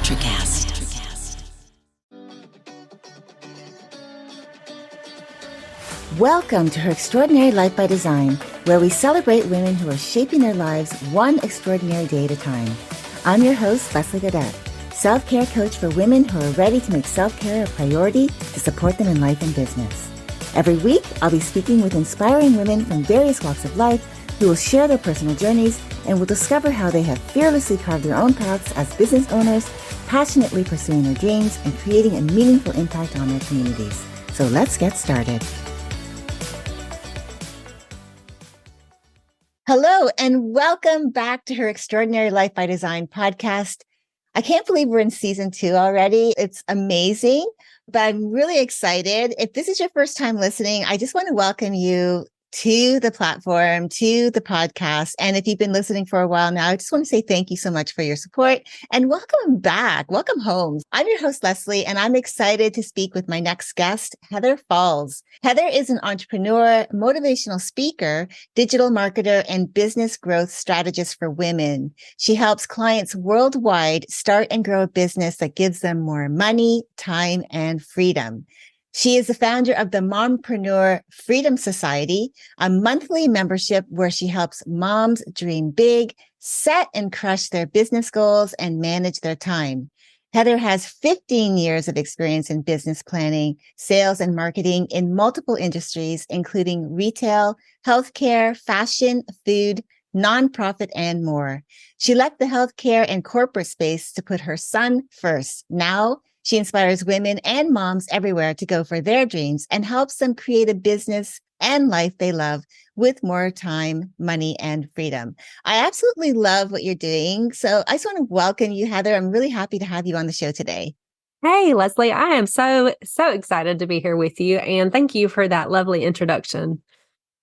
Electricast. Welcome to Her Extraordinary Life by Design, where we celebrate women who are shaping their lives one extraordinary day at a time. I'm your host, Leslie Gaudette, self-care coach for women who are ready to make self-care a priority to support them in life and business. Every week, I'll be speaking with inspiring women from various walks of life who will share their personal journeys and will discover how they have fearlessly carved their own paths as business owners, passionately pursuing their dreams and creating a meaningful impact on their communities. So let's get started. Hello, and welcome back to Her Extraordinary Life by Design podcast. I can't believe we're in season 2 already. It's amazing, but I'm really excited. If this is your first time listening, I just want to welcome you to the platform, to the podcast. And if you've been listening for a while now, I just want to say thank you so much for your support and welcome back. Welcome home. I'm your host, Leslie, and I'm excited to speak with my next guest, Heather Falls. Heather is an entrepreneur, motivational speaker, digital marketer, and business growth strategist for women. She helps clients worldwide start and grow a business that gives them more money, time, and freedom. She is the founder of the Mompreneur Freedom Society, a monthly membership where she helps moms dream big, set and crush their business goals, and manage their time. Heather has 15 years of experience in business planning, sales, and marketing in multiple industries, including retail, healthcare, fashion, food, nonprofit, and more. She left the healthcare and corporate space to put her son first. Now, she inspires women and moms everywhere to go for their dreams and helps them create a business and life they love with more time, money, and freedom. I absolutely love what you're doing. So I just want to welcome you, Heather. I'm really happy to have you on the show today. Hey, Leslie, I am so excited to be here with you. And thank you for that lovely introduction.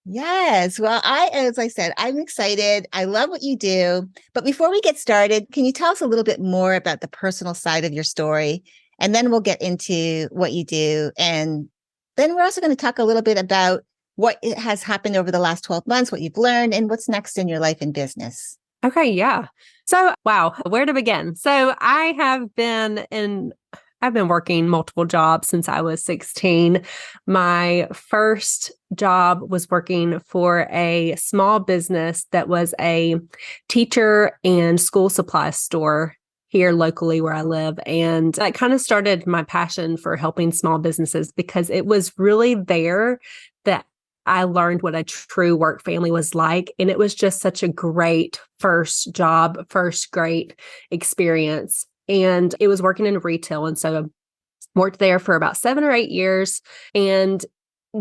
Yes. Well, as I said, I'm excited. I love what you do. But before we get started, can you tell us a little bit more about the personal side of your story? And then we'll get into what you do. And then we're also going to talk a little bit about what has happened over the last 12 months, what you've learned, and what's next in your life and business. Okay, yeah. So, wow, where to begin? So I've been working multiple jobs since I was 16. My first job was working for a small business that was a teacher and school supply store here locally where I live. And that kind of started my passion for helping small businesses because it was really there that I learned what a true work family was like. And it was just such a great first job, first great experience. And it was working in retail. And so I worked there for about 7 or 8 years. And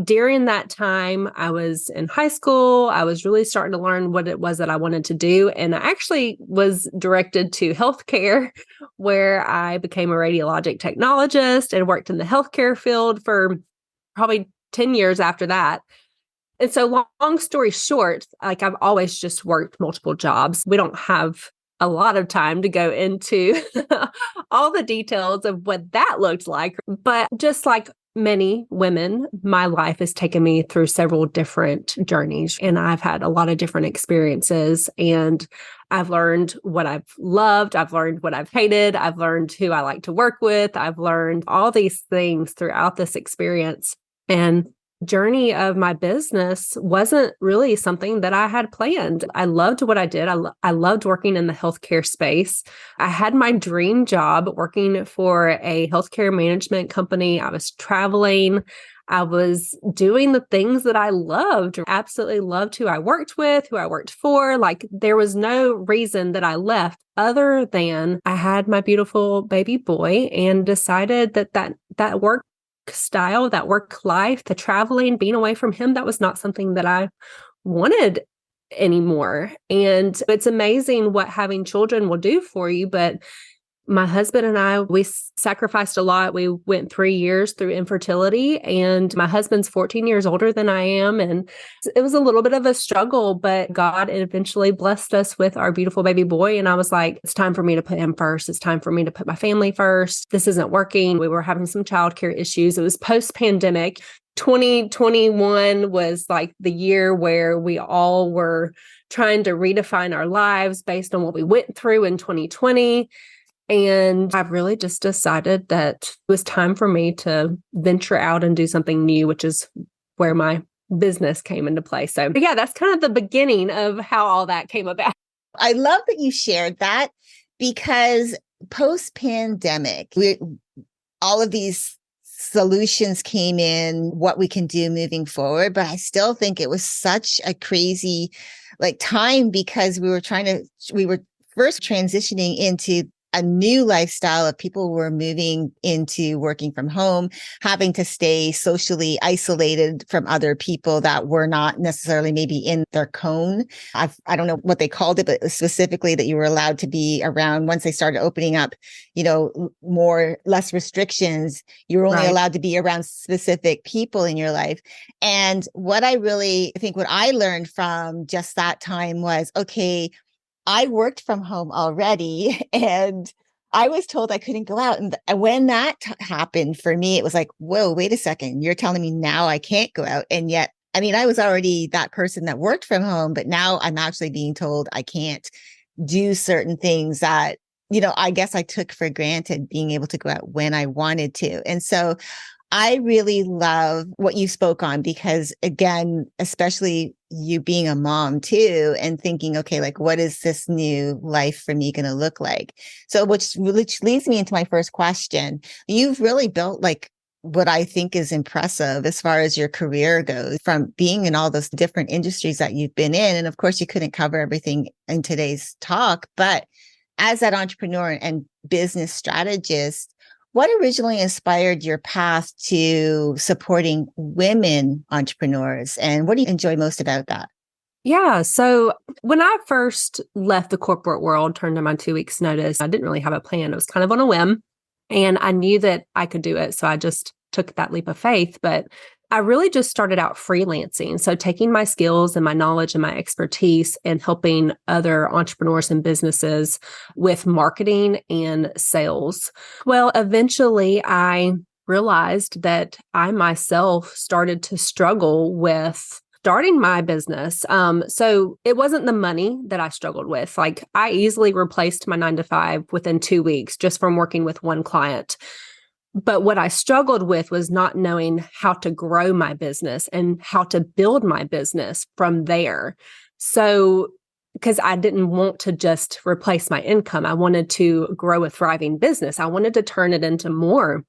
during that time, I was in high school. I was really starting to learn what it was that I wanted to do. And I actually was directed to healthcare, where I became a radiologic technologist and worked in the healthcare field for probably 10 years after that. And so long story short, like I've always just worked multiple jobs. We don't have a lot of time to go into all the details of what that looked like. But just like many women, my life has taken me through several different journeys, and I've had a lot of different experiences, and I've learned what I've loved. I've learned what I've hated. I've learned who I like to work with. I've learned all these things throughout this experience. And journey of my business wasn't really something that I had planned. I loved what I did. I loved working in the healthcare space. I had my dream job working for a healthcare management company. I was traveling. I was doing the things that I loved, absolutely loved who I worked with, who I worked for. Like there was no reason that I left other than I had my beautiful baby boy and decided that work style, that work life, the traveling, being away from him, that was not something that I wanted anymore. And it's amazing what having children will do for you. But my husband and I, we sacrificed a lot. We went 3 years through infertility, and my husband's 14 years older than I am. And it was a little bit of a struggle, but God eventually blessed us with our beautiful baby boy. And I was like, it's time for me to put him first. It's time for me to put my family first. This isn't working. We were having some childcare issues. It was post-pandemic. 2021 was like the year where we all were trying to redefine our lives based on what we went through in 2020. And I've really just decided that it was time for me to venture out and do something new, which is where my business came into play. So yeah, that's kind of the beginning of how all that came about. I love that you shared that because post-pandemic, all of these solutions came in, what we can do moving forward. But I still think it was such a crazy time because we were first transitioning into a new lifestyle of people were moving into working from home, having to stay socially isolated from other people that were not necessarily maybe in their cone. I don't know what they called it, but specifically that you were allowed to be around once they started opening up, less restrictions. You were only allowed to be around specific people in your life. And what I learned from just that time was, okay, I worked from home already and I was told I couldn't go out. And when that happened for me, it was like, whoa, wait a second. You're telling me now I can't go out. And yet, I was already that person that worked from home, but now I'm actually being told I can't do certain things that, I guess I took for granted being able to go out when I wanted to. And so I really love what you spoke on because, again, especially you being a mom too, and thinking, okay, what is this new life for me going to look like? So, which leads me into my first question. You've really built what I think is impressive as far as your career goes, from being in all those different industries that you've been in. And of course, you couldn't cover everything in today's talk, but as that entrepreneur and business strategist, what originally inspired your path to supporting women entrepreneurs? And what do you enjoy most about that? Yeah. So when I first left the corporate world, turned in my 2 weeks notice, I didn't really have a plan. It was kind of on a whim and I knew that I could do it. So I just took that leap of faith, but I really just started out freelancing. So taking my skills and my knowledge and my expertise and helping other entrepreneurs and businesses with marketing and sales. Well, eventually I realized that I myself started to struggle with starting my business. So it wasn't the money that I struggled with. I easily replaced my 9 to 5 within 2 weeks just from working with one client. But what I struggled with was not knowing how to grow my business and how to build my business from there. So, because I didn't want to just replace my income, I wanted to grow a thriving business. I wanted to turn it into more.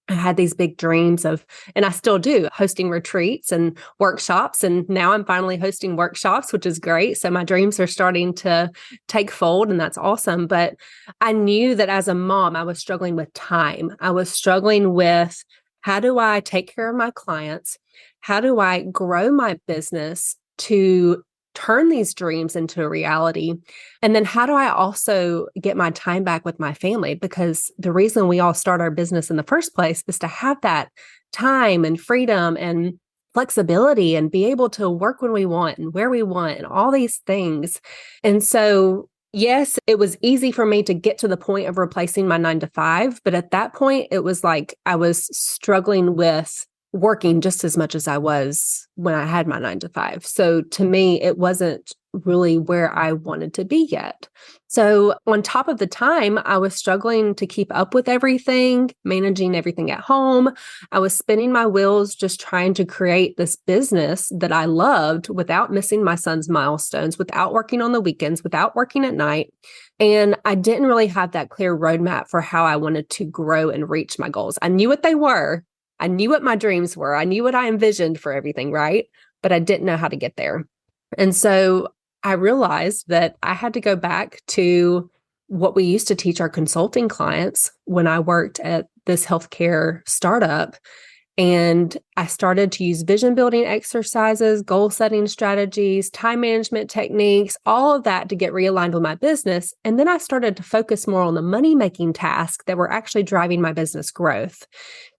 I had these big dreams of, and I still do, hosting retreats and workshops. And now I'm finally hosting workshops, which is great. So my dreams are starting to take fold, and that's awesome. But I knew that as a mom, I was struggling with time. I was struggling with, how do I take care of my clients? How do I grow my business to turn these dreams into a reality? And then how do I also get my time back with my family? Because the reason we all start our business in the first place is to have that time and freedom and flexibility and be able to work when we want and where we want and all these things. And so, yes, it was easy for me to get to the point of replacing my 9 to 5. But at that point, it was like I was struggling with working just as much as I was when I had my 9 to 5. So to me, it wasn't really where I wanted to be yet. So on top of the time, I was struggling to keep up with everything, managing everything at home. I was spinning my wheels just trying to create this business that I loved without missing my son's milestones, without working on the weekends, without working at night. And I didn't really have that clear roadmap for how I wanted to grow and reach my goals. I knew what they were. I knew what my dreams were. I knew what I envisioned for everything, right? But I didn't know how to get there. And so I realized that I had to go back to what we used to teach our consulting clients when I worked at this healthcare startup. And I started to use vision building exercises, goal setting strategies, time management techniques, all of that to get realigned with my business. And then I started to focus more on the money making tasks that were actually driving my business growth.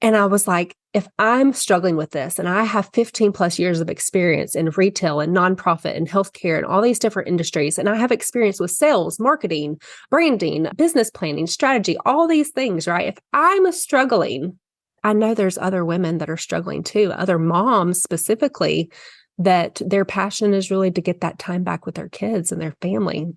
And I was like, if I'm struggling with this and I have 15 plus years of experience in retail and nonprofit and healthcare and all these different industries, and I have experience with sales, marketing, branding, business planning, strategy, all these things, right? If I'm struggling, I know there's other women that are struggling too, other moms specifically, that their passion is really to get that time back with their kids and their family.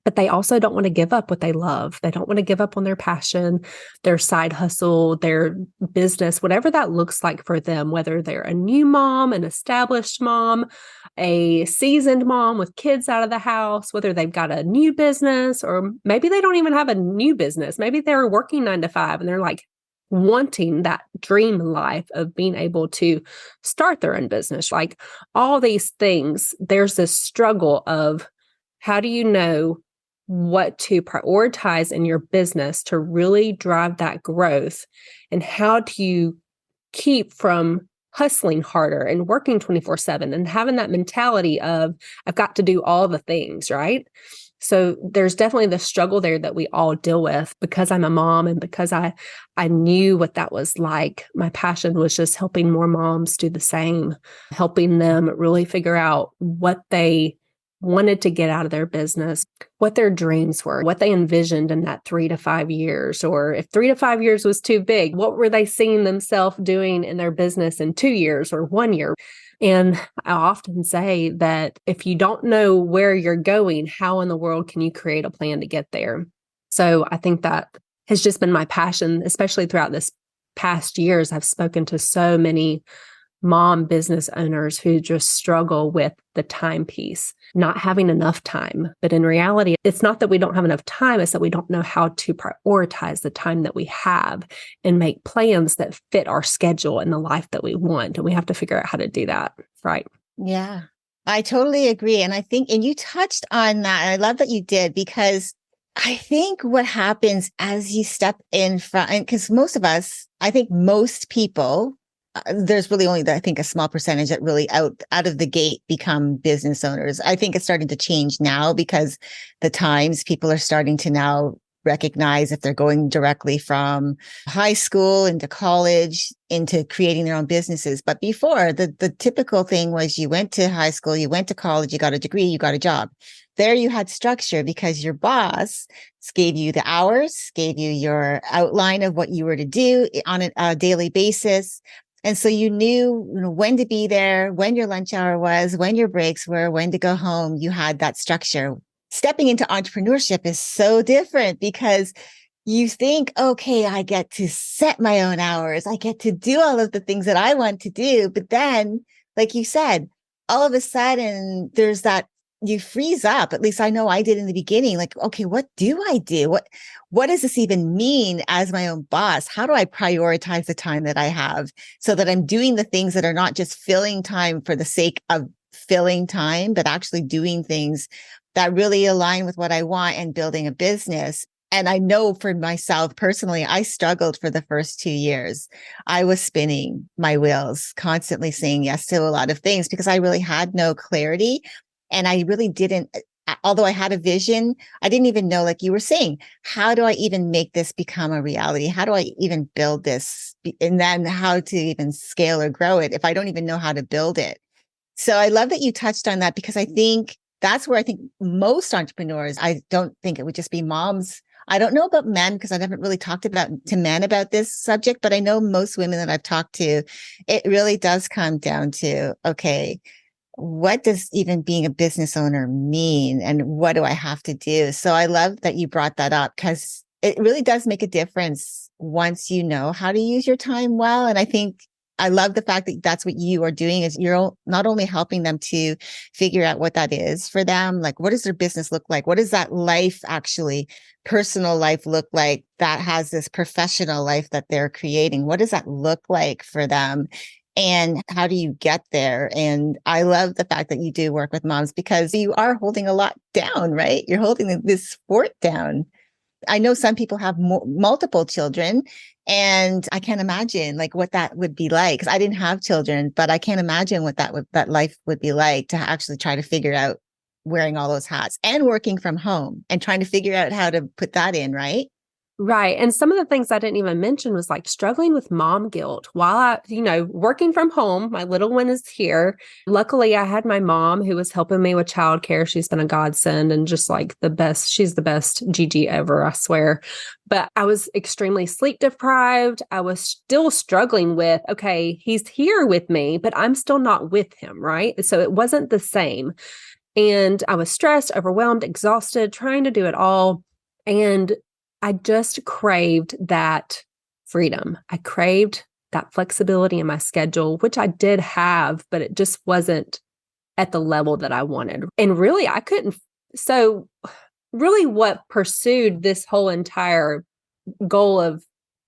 but they also don't want to give up what they love. They don't want to give up on their passion, their side hustle, their business, whatever that looks like for them, whether they're a new mom, an established mom, a seasoned mom with kids out of the house, whether they've got a new business, or maybe they don't even have a new business. Maybe they're working 9 to 5 and they're like wanting that dream life of being able to start their own business. Like all these things, there's this struggle of how do you know what to prioritize in your business to really drive that growth? And how do you keep from hustling harder and working 24/7 and having that mentality of, I've got to do all the things, right? So there's definitely the struggle there that we all deal with. Because I'm a mom and because I knew what that was like, my passion was just helping more moms do the same, helping them really figure out what they wanted to get out of their business, what their dreams were, what they envisioned in that 3 to 5 years, or if 3 to 5 years was too big, what were they seeing themselves doing in their business in 2 years or 1 year? And I often say that if you don't know where you're going, how in the world can you create a plan to get there? So I think that has just been my passion, especially throughout this past years. I've spoken to so many mom business owners who just struggle with the time piece, not having enough time. But in reality, it's not that we don't have enough time, it's that we don't know how to prioritize the time that we have and make plans that fit our schedule and the life that we want. And we have to figure out how to do that. Right. Yeah, I totally agree. And I think, and you touched on that. And I love that you did, because I think what happens as you step in front, because most of us, I think most people, there's really only, I think, a small percentage that really out of the gate become business owners. I think it's starting to change now because the times people are starting to now recognize if they're going directly from high school into college into creating their own businesses. But before, the typical thing was you went to high school, you went to college, you got a degree, you got a job. There you had structure because your boss gave you the hours, gave you your outline of what you were to do on a daily basis. And so you knew, when to be there, when your lunch hour was, when your breaks were, when to go home. You had that structure. Stepping into entrepreneurship is so different because you think, okay, I get to set my own hours. I get to do all of the things that I want to do. But then, like you said, all of a sudden there's that, you freeze up. At least I know I did in the beginning. Like, okay, what do I do? What does this even mean as my own boss? How do I prioritize the time that I have so that I'm doing the things that are not just filling time for the sake of filling time, but actually doing things that really align with what I want and building a business? And I know for myself personally, I struggled for the first 2 years. I was spinning my wheels, constantly saying yes to a lot of things because I really had no clarity. And I really didn't, although I had a vision, I didn't even know, like you were saying, how do I even make this become a reality? How do I even build this? And then how to even scale or grow it if I don't even know how to build it? So I love that you touched on that, because I think that's where I think most entrepreneurs, I don't think it would just be moms. I don't know about men because I haven't really talked to men about this subject, but I know most women that I've talked to, it really does come down to, okay, what does even being a business owner mean? And what do I have to do? So I love that you brought that up, because it really does make a difference once you know how to use your time well. And I think I love the fact that that's what you are doing, is you're not only helping them to figure out what that is for them, like what does their business look like? What does that life actually, personal life look like that has this professional life that they're creating? What does that look like for them? And how do you get there? And I love the fact that you do work with moms because you are holding a lot down, right? You're holding this fort down. I know some people have multiple children, and I can't imagine like what that would be like, because I didn't have children, but I can't imagine what that life would be like to actually try to figure out wearing all those hats and working from home and trying to figure out how to put that in, right? Right. And some of the things I didn't even mention was like struggling with mom guilt while working from home. My little one is here. Luckily, I had my mom who was helping me with childcare. She's been a godsend and just like the best. She's the best Gigi ever, I swear. But I was extremely sleep deprived. I was still struggling with, okay, he's here with me, but I'm still not with him. Right. So it wasn't the same. And I was stressed, overwhelmed, exhausted, trying to do it all. And I just craved that freedom. I craved that flexibility in my schedule, which I did have, but it just wasn't at the level that I wanted. And really, I couldn't. So, really, what pursued this whole entire goal of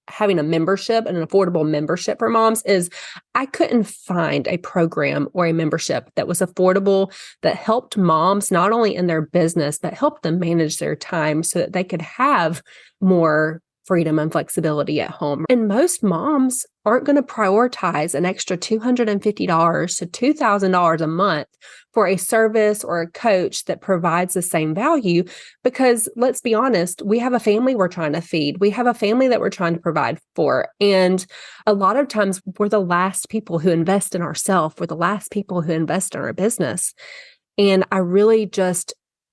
having a membership, an affordable membership for moms, is I couldn't find a program or a membership that was affordable, that helped moms not only in their business, but helped them manage their time so that they could have more freedom and flexibility at home. And most moms aren't going to prioritize an extra $250 to $2,000 a month for a service or a coach that provides the same value, because let's be honest, we have a family we're trying to feed. We have a family that we're trying to provide for. And a lot of times we're the last people who invest in ourselves. We're the last people who invest in our business. And I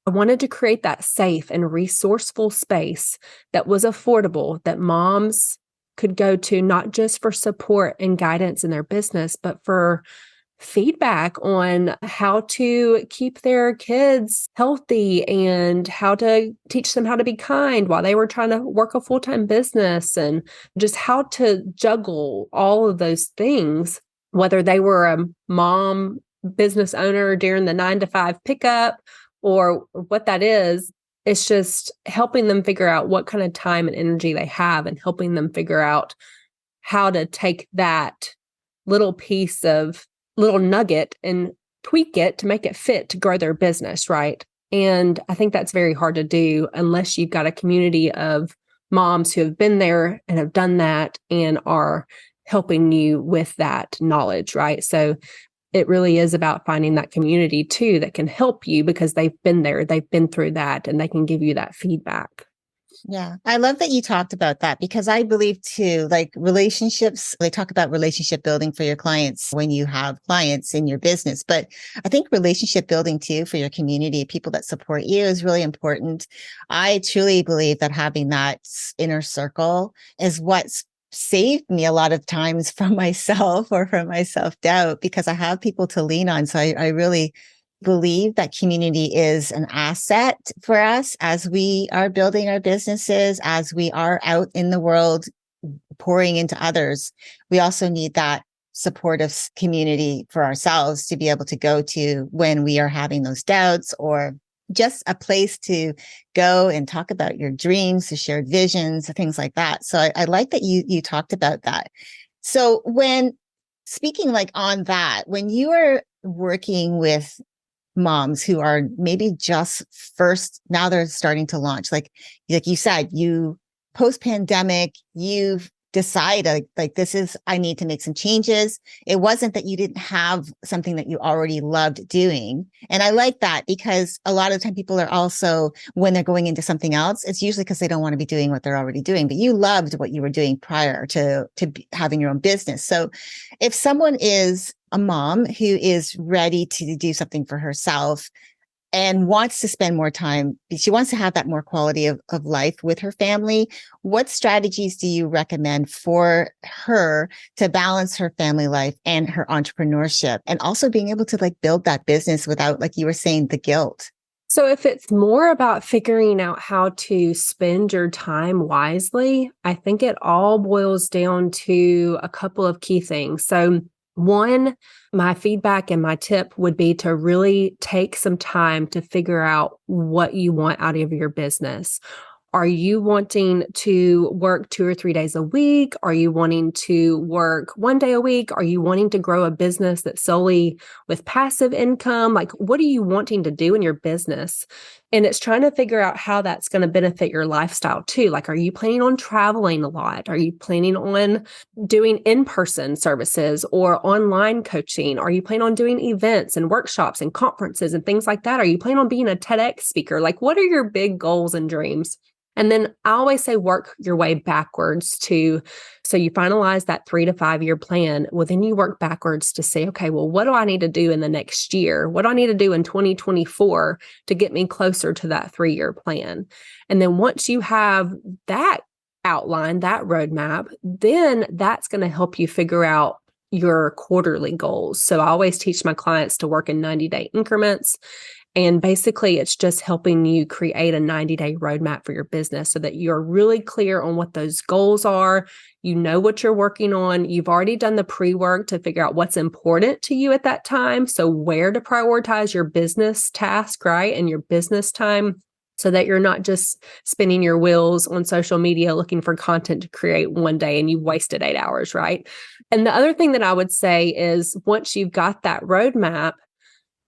wanted to create that safe and resourceful space that was affordable, that moms could go to, not just for support and guidance in their business, but for feedback on how to keep their kids healthy and how to teach them how to be kind while they were trying to work a full-time business, and just how to juggle all of those things, whether they were a mom business owner during the 9 to 5 pickup or what that is. It's just helping them figure out what kind of time and energy they have, and helping them figure out how to take that little nugget and tweak it to make it fit to grow their business, right? And I think that's very hard to do unless you've got a community of moms who have been there and have done that and are helping you with that knowledge, right? So it really is about finding that community too that can help you, because they've been there, they've been through that, and they can give you that feedback. Yeah. I love that you talked about that, because I believe too, like relationships, they talk about relationship building for your clients when you have clients in your business. But I think relationship building too for your community, people that support you, is really important. I truly believe that having that inner circle is what's saved me a lot of times from myself or from my self-doubt, because I have people to lean on. So I really believe that community is an asset for us as we are building our businesses, as we are out in the world pouring into others. We also need that supportive community for ourselves to be able to go to when we are having those doubts, or just a place to go and talk about your dreams, the shared visions, things like that. So I like that you talked about that. So when speaking like on that, when you are working with moms who are maybe just first, now they're starting to launch, like you said, you post-pandemic, you've decided like this is, I need to make some changes. It wasn't that you didn't have something that you already loved doing. And I like that, because a lot of the time people are also, when they're going into something else, it's usually because they don't want to be doing what they're already doing, but you loved what you were doing prior to having your own business. So if someone is a mom who is ready to do something for herself and wants to spend more time, she wants to have that more quality of life with her family, what strategies do you recommend for her to balance her family life and her entrepreneurship, and also being able to like build that business without, like you were saying, the guilt? So if it's more about figuring out how to spend your time wisely, I think it all boils down to a couple of key things. So one, my feedback and my tip would be to really take some time to figure out what you want out of your business. Are you wanting to work 2 or 3 days a week? Are you wanting to work 1 day a week? Are you wanting to grow a business that's solely with passive income? Like, what are you wanting to do in your business? And it's trying to figure out how that's going to benefit your lifestyle too. Like, are you planning on traveling a lot? Are you planning on doing in-person services or online coaching? Are you planning on doing events and workshops and conferences and things like that? Are you planning on being a TEDx speaker? Like, what are your big goals and dreams? And then I always say work your way backwards so you finalize that 3 to 5 year plan. Well, then you work backwards to say, okay, well, what do I need to do in the next year? What do I need to do in 2024 to get me closer to that 3-year plan? And then once you have that outline, that roadmap, then that's going to help you figure out your quarterly goals. So I always teach my clients to work in 90-day increments. And basically, it's just helping you create a 90-day roadmap for your business so that you're really clear on what those goals are. You know what you're working on. You've already done the pre-work to figure out what's important to you at that time. So where to prioritize your business task, right? And your business time, so that you're not just spinning your wheels on social media looking for content to create one day and you wasted 8 hours, right? And the other thing that I would say is once you've got that roadmap,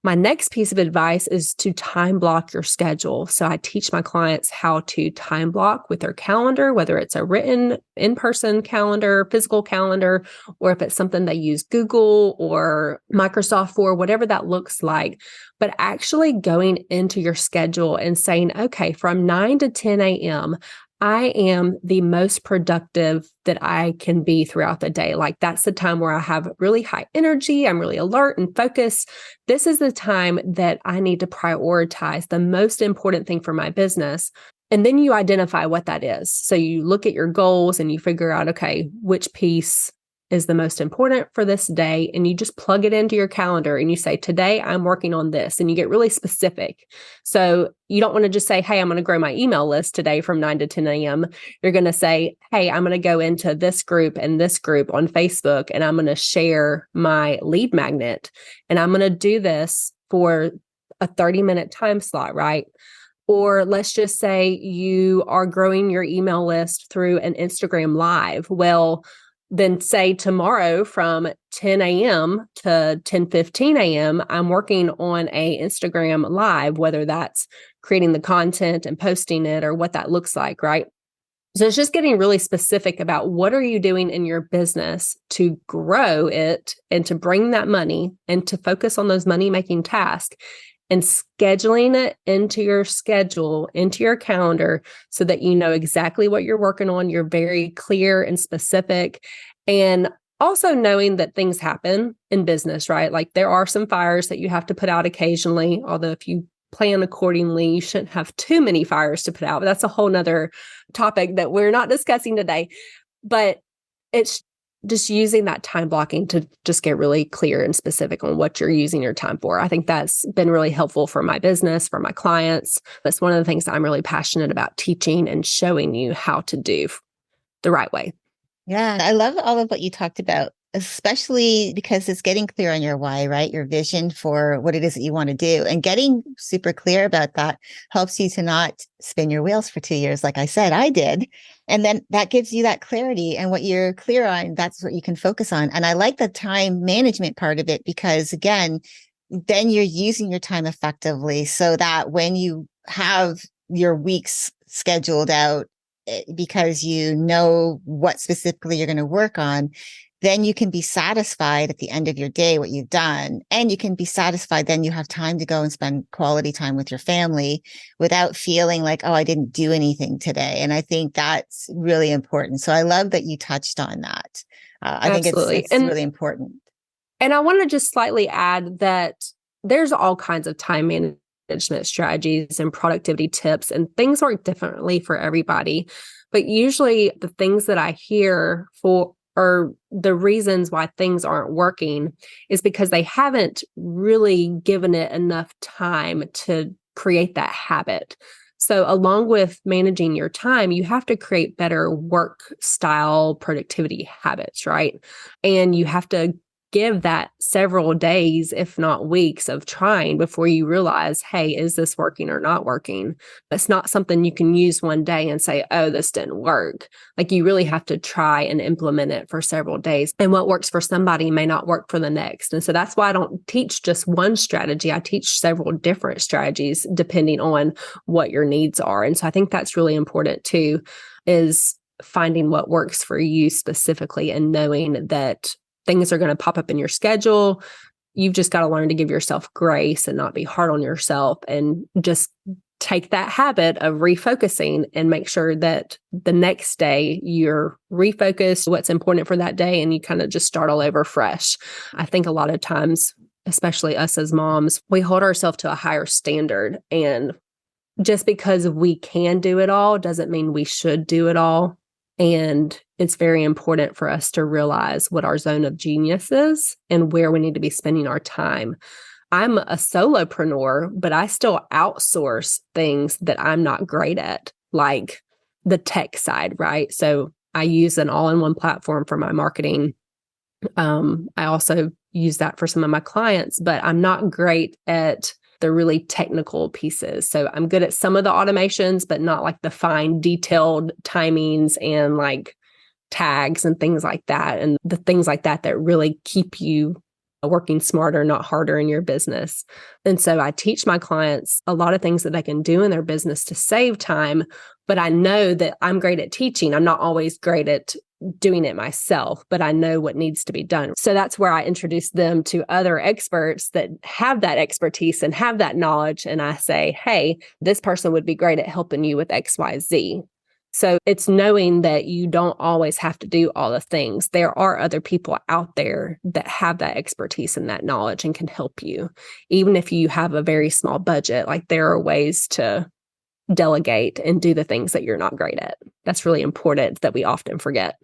my next piece of advice is to time block your schedule. So I teach my clients how to time block with their calendar, whether it's a written in-person calendar, physical calendar, or if it's something they use Google or Microsoft for, whatever that looks like. But actually going into your schedule and saying, okay, from 9 to 10 a.m., I am the most productive that I can be throughout the day. Like that's the time where I have really high energy. I'm really alert and focused. This is the time that I need to prioritize the most important thing for my business. And then you identify what that is. So you look at your goals and you figure out, okay, which piece is the most important for this day. And you just plug it into your calendar and you say, today I'm working on this. And you get really specific. So you don't want to just say, hey, I'm going to grow my email list today from 9 to 10 a.m. You're going to say, hey, I'm going to go into this group and this group on Facebook, and I'm going to share my lead magnet. And I'm going to do this for a 30-minute time slot, right? Or let's just say you are growing your email list through an Instagram live. Well, then say tomorrow from 10 a.m. to 10:15 a.m., I'm working on a Instagram live, whether that's creating the content and posting it or what that looks like, right? So it's just getting really specific about what are you doing in your business to grow it and to bring that money and to focus on those money-making tasks and scheduling it into your schedule, into your calendar so that you know exactly what you're working on. You're very clear and specific. And also knowing that things happen in business, right? Like there are some fires that you have to put out occasionally, although if you plan accordingly, you shouldn't have too many fires to put out. But that's a whole nother topic that we're not discussing today. But it's just using that time blocking to just get really clear and specific on what you're using your time for. I think that's been really helpful for my business, for my clients. That's one of the things that I'm really passionate about teaching and showing you how to do the right way. Yeah, I love all of what you talked about, especially because it's getting clear on your why, right? Your vision for what it is that you want to do. And getting super clear about that helps you to not spin your wheels for 2 years, like I said, I did. And then that gives you that clarity. And what you're clear on, that's what you can focus on. And I like the time management part of it because, again, then you're using your time effectively so that when you have your weeks scheduled out, because you know what specifically you're going to work on, then you can be satisfied at the end of your day, what you've done. And you can be satisfied. Then you have time to go and spend quality time with your family without feeling like, oh, I didn't do anything today. And I think that's really important. So I love that you touched on that. I think it's really important. And I want to just slightly add that there's all kinds of time management strategies and productivity tips, and things work differently for everybody. But usually the things that I hear for or the reasons why things aren't working is because they haven't really given it enough time to create that habit. So along with managing your time, you have to create better work style productivity habits, right? And you have to give that several days, if not weeks, of trying before you realize, hey, is this working or not working? It's not something you can use one day and say, oh, this didn't work. Like you really have to try and implement it for several days. And what works for somebody may not work for the next. And so that's why I don't teach just one strategy. I teach several different strategies depending on what your needs are. And so I think that's really important too, is finding what works for you specifically and knowing that things are going to pop up in your schedule. You've just got to learn to give yourself grace and not be hard on yourself and just take that habit of refocusing and make sure that the next day you're refocused what's important for that day and you kind of just start all over fresh. I think a lot of times, especially us as moms, we hold ourselves to a higher standard, and just because we can do it all doesn't mean we should do it all. And it's very important for us to realize what our zone of genius is and where we need to be spending our time. I'm a solopreneur, but I still outsource things that I'm not great at, like the tech side, right? So I use an all-in-one platform for my marketing. I also use that for some of my clients, but I'm not great at the really technical pieces. So I'm good at some of the automations, but not like the fine detailed timings and like tags and things like that. And the things like that that really keep you working smarter, not harder in your business. And so I teach my clients a lot of things that they can do in their business to save time. But I know that I'm great at teaching. I'm not always great at doing it myself, but I know what needs to be done. So that's where I introduce them to other experts that have that expertise and have that knowledge. And I say, hey, this person would be great at helping you with XYZ. So it's knowing that you don't always have to do all the things. There are other people out there that have that expertise and that knowledge and can help you. Even if you have a very small budget, like there are ways to delegate and do the things that you're not great at. That's really important that we often forget.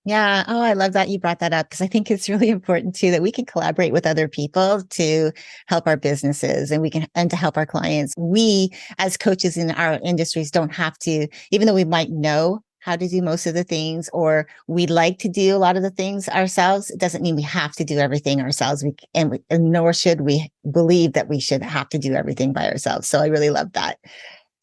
Yeah. Oh, I love that you brought that up because I think it's really important too that we can collaborate with other people to help our businesses and to help our clients. We as coaches in our industries don't have to, even though we might know how to do most of the things or we'd like to do a lot of the things ourselves, it doesn't mean we have to do everything ourselves. And nor should we believe that we should have to do everything by ourselves. So I really love that.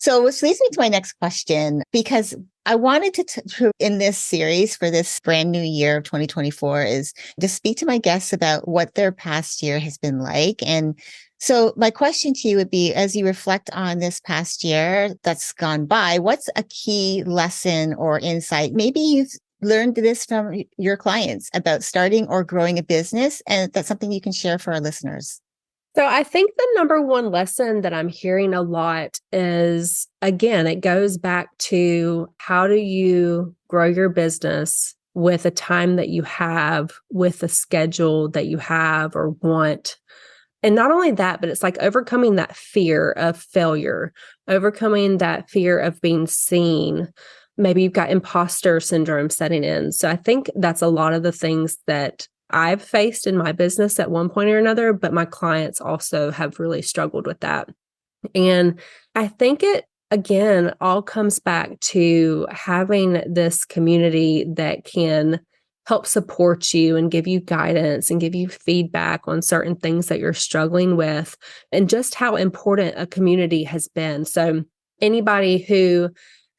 So which leads me to my next question, because I wanted to in this series for this brand new year of 2024 is to speak to my guests about what their past year has been like. And so my question to you would be, as you reflect on this past year that's gone by, what's a key lesson or insight? Maybe you've learned this from your clients about starting or growing a business, and that's something you can share for our listeners. So I think the number one lesson that I'm hearing a lot is, again, it goes back to how do you grow your business with the time that you have, with the schedule that you have or want. And not only that, but it's like overcoming that fear of failure, overcoming that fear of being seen. Maybe you've got imposter syndrome setting in. So I think that's a lot of the things that I've faced in my business at one point or another, but my clients also have really struggled with that. And I think it, again, all comes back to having this community that can help support you and give you guidance and give you feedback on certain things that you're struggling with and just how important a community has been. So anybody who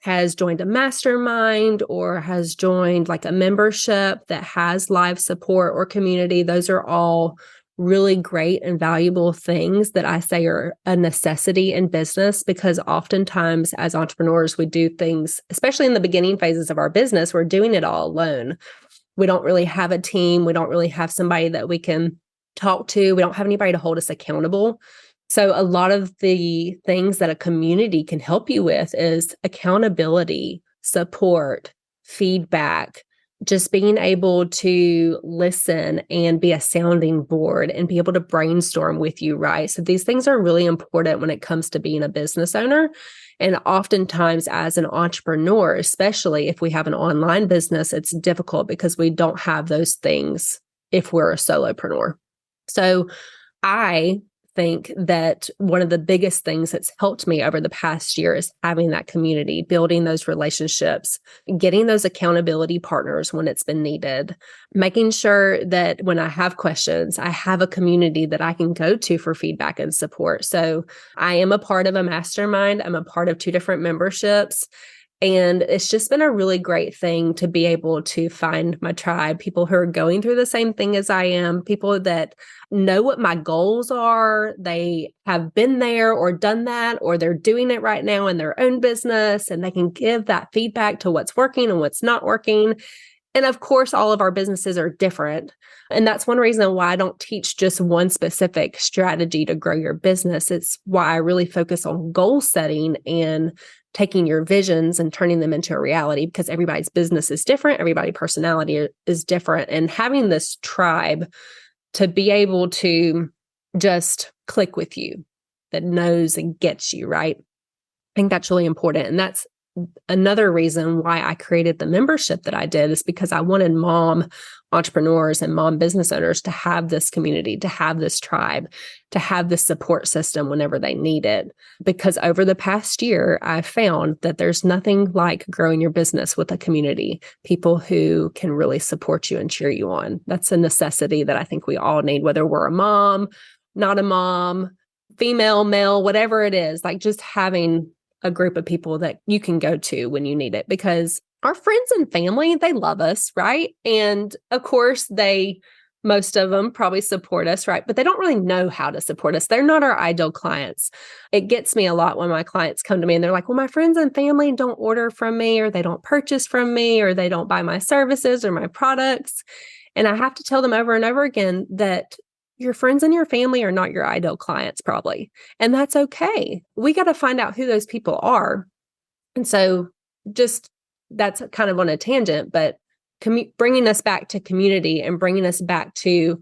has joined a mastermind or has joined like a membership that has live support or community, those are all really great and valuable things that I say are a necessity in business, because oftentimes as entrepreneurs, we do things, especially in the beginning phases of our business, we're doing it all alone. We don't really have a team. We don't really have somebody that we can talk to. We don't have anybody to hold us accountable. So a lot of the things that a community can help you with is accountability, support, feedback, just being able to listen and be a sounding board and be able to brainstorm with you, right? So these things are really important when it comes to being a business owner. And oftentimes as an entrepreneur, especially if we have an online business, it's difficult because we don't have those things if we're a solopreneur. So I think that one of the biggest things that's helped me over the past year is having that community, building those relationships, getting those accountability partners when it's been needed, making sure that when I have questions, I have a community that I can go to for feedback and support. So I am a part of a mastermind. I'm a part of 2 different memberships. And it's just been a really great thing to be able to find my tribe, people who are going through the same thing as I am, people that know what my goals are. They have been there or done that, or they're doing it right now in their own business, and they can give that feedback to what's working and what's not working. And of course, all of our businesses are different. And that's one reason why I don't teach just one specific strategy to grow your business. It's why I really focus on goal setting and taking your visions and turning them into a reality, because everybody's business is different. Everybody's personality is different. And having this tribe to be able to just click with you, that knows and gets you, right? I think that's really important. And that's another reason why I created the membership that I did is because I wanted mom entrepreneurs and mom business owners to have this community, to have this tribe, to have this support system whenever they need it. Because over the past year, I've found that there's nothing like growing your business with a community, people who can really support you and cheer you on. That's a necessity that I think we all need, whether we're a mom, not a mom, female, male, whatever it is, like just having a group of people that you can go to when you need it, because our friends and family, they love us, right? And of course, most of them probably support us, right? But they don't really know how to support us. They're not our ideal clients. It gets me a lot when my clients come to me and they're like, well, my friends and family don't order from me, or they don't purchase from me, or they don't buy my services or my products. And I have to tell them over and over again that your friends and your family are not your ideal clients, probably. And that's okay. We got to find out who those people are. And so that's kind of on a tangent, but bringing us back to community and bringing us back to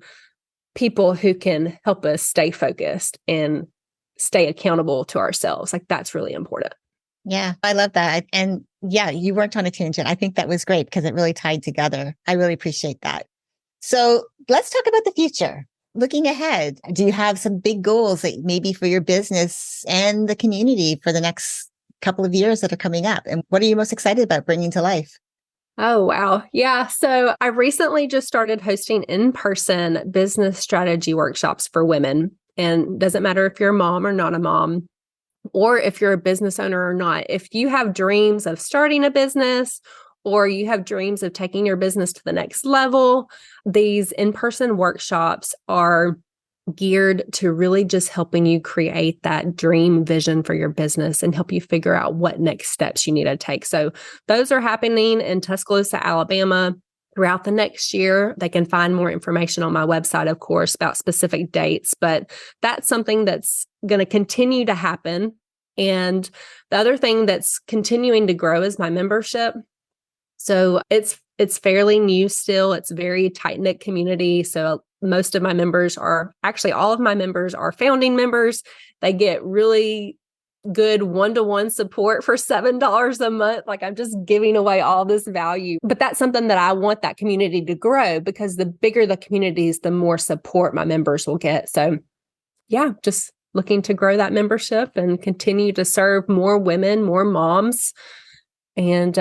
people who can help us stay focused and stay accountable to ourselves. Like, that's really important. Yeah, I love that. And yeah, you weren't on a tangent. I think that was great because it really tied together. I really appreciate that. So let's talk about the future. Looking ahead, do you have some big goals that maybe for your business and the community for the next couple of years that are coming up? And what are you most excited about bringing to life? Oh, wow. Yeah. So I recently just started hosting in-person business strategy workshops for women. And doesn't matter if you're a mom or not a mom, or if you're a business owner or not. If you have dreams of starting a business, or you have dreams of taking your business to the next level, these in-person workshops are geared to really just helping you create that dream vision for your business and help you figure out what next steps you need to take. So those are happening in Tuscaloosa, Alabama throughout the next year. They can find more information on my website, of course, about specific dates, but that's something that's going to continue to happen. And the other thing that's continuing to grow is my membership. So it's fairly new still. It's a very tight-knit community. So most of my members all of my members are founding members. They get really good one-to-one support for $7 a month. Like, I'm just giving away all this value. But that's something that I want that community to grow, because the bigger the community is, the more support my members will get. So yeah, just looking to grow that membership and continue to serve more women, more moms. And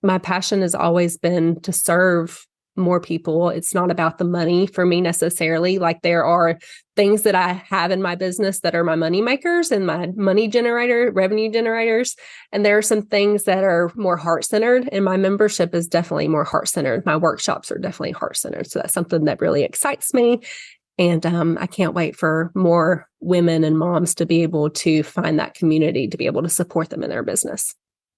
my passion has always been to serve more people. It's not about the money for me necessarily. Like, there are things that I have in my business that are my money makers and my revenue generators. And there are some things that are more heart-centered, and my membership is definitely more heart-centered. My workshops are definitely heart-centered. So that's something that really excites me. And I can't wait for more women and moms to be able to find that community, to be able to support them in their business.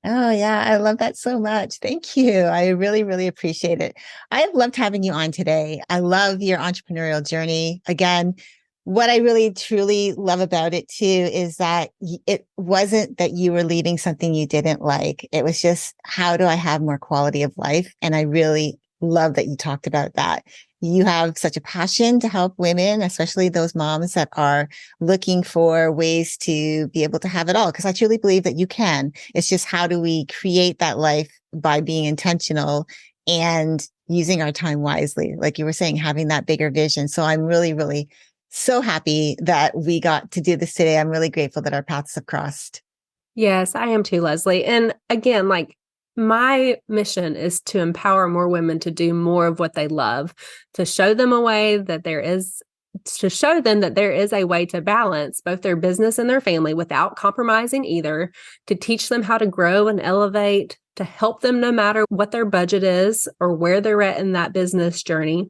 Oh, yeah. I love that so much. Thank you. I really, really appreciate it. I've loved having you on today. I love your entrepreneurial journey. Again, what I really, truly love about it too is that it wasn't that you were leaving something you didn't like. It was just, how do I have more quality of life? And I really love that you talked about that. You have such a passion to help women, especially those moms that are looking for ways to be able to have it all. Because I truly believe that you can. It's just, how do we create that life by being intentional and using our time wisely? Like you were saying, having that bigger vision. So I'm really, really so happy that we got to do this today. I'm really grateful that our paths have crossed. Yes, I am too, Leslie. And again, like, my mission is to empower more women to do more of what they love, to show them a way that to show them that there is a way to balance both their business and their family without compromising either, to teach them how to grow and elevate, to help them no matter what their budget is or where they're at in that business journey.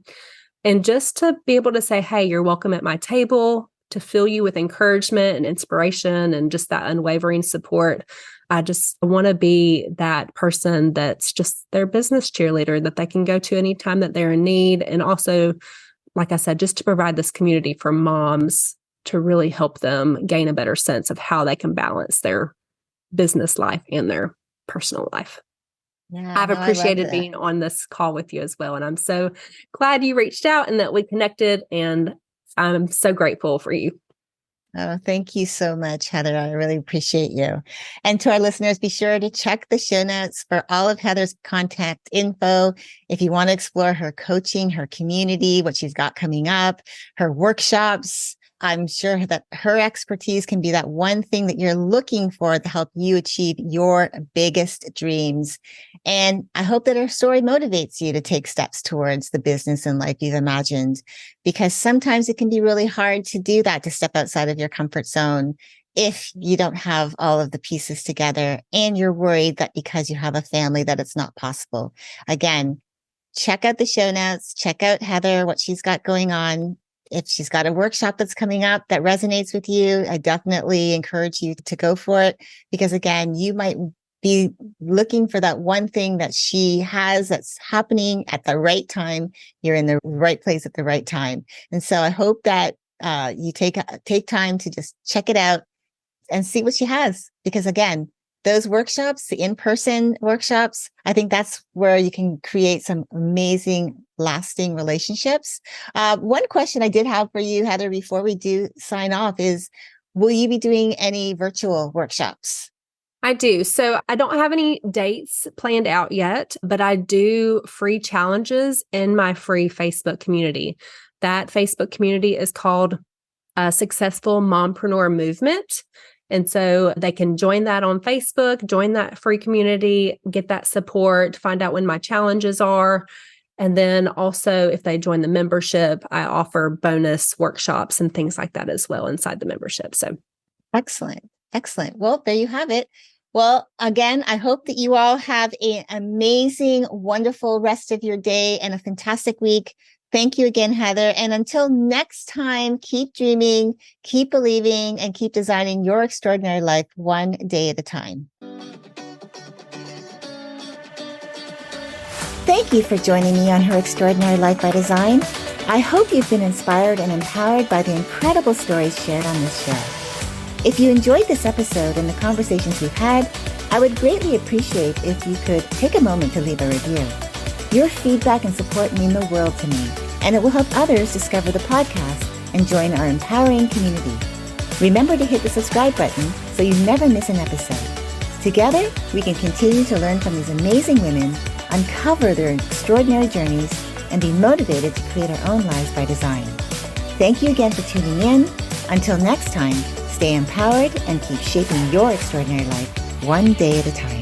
And just to be able to say, hey, you're welcome at my table, to fill you with encouragement and inspiration and just that unwavering support. I just want to be that person that's just their business cheerleader that they can go to anytime that they're in need. And also, like I said, just to provide this community for moms to really help them gain a better sense of how they can balance their business life and their personal life. Yeah, I've no, I love appreciated that. being on this call with you as well. And I'm so glad you reached out and that we connected. And I'm so grateful for you. Oh, thank you so much, Heather. I really appreciate you. And to our listeners, be sure to check the show notes for all of Heather's contact info. If you want to explore her coaching, her community, what she's got coming up, her workshops, I'm sure that her expertise can be that one thing that you're looking for to help you achieve your biggest dreams. And I hope that her story motivates you to take steps towards the business and life you've imagined, because sometimes it can be really hard to do that, to step outside of your comfort zone if you don't have all of the pieces together and you're worried that because you have a family that it's not possible. Again, check out the show notes, check out Heather, what she's got going on. If she's got a workshop that's coming up that resonates with you, I definitely encourage you to go for it, because again, you might be looking for that one thing that she has that's happening at the right time. You're in the right place at the right time. And so I hope that you take time to just check it out and see what she has, because again, those workshops, the in-person workshops, I think that's where you can create some amazing, lasting relationships. One question I did have for you, Heather, before we do sign off is, will you be doing any virtual workshops? I do. So I don't have any dates planned out yet, but I do free challenges in my free Facebook community. That Facebook community is called Successful Mompreneur Movement. And so they can join that on Facebook, join that free community, get that support, find out when my challenges are. And then also, if they join the membership, I offer bonus workshops and things like that as well inside the membership. So excellent. Excellent. Well, there you have it. Well, again, I hope that you all have an amazing, wonderful rest of your day and a fantastic week. Thank you again, Heather. And until next time, keep dreaming, keep believing, and keep designing your extraordinary life one day at a time. Thank you for joining me on Her Extraordinary Life by Design. I hope you've been inspired and empowered by the incredible stories shared on this show. If you enjoyed this episode and the conversations we've had, I would greatly appreciate if you could take a moment to leave a review. Your feedback and support mean the world to me, and it will help others discover the podcast and join our empowering community. Remember to hit the subscribe button so you never miss an episode. Together, we can continue to learn from these amazing women, uncover their extraordinary journeys, and be motivated to create our own lives by design. Thank you again for tuning in. Until next time, stay empowered and keep shaping your extraordinary life one day at a time.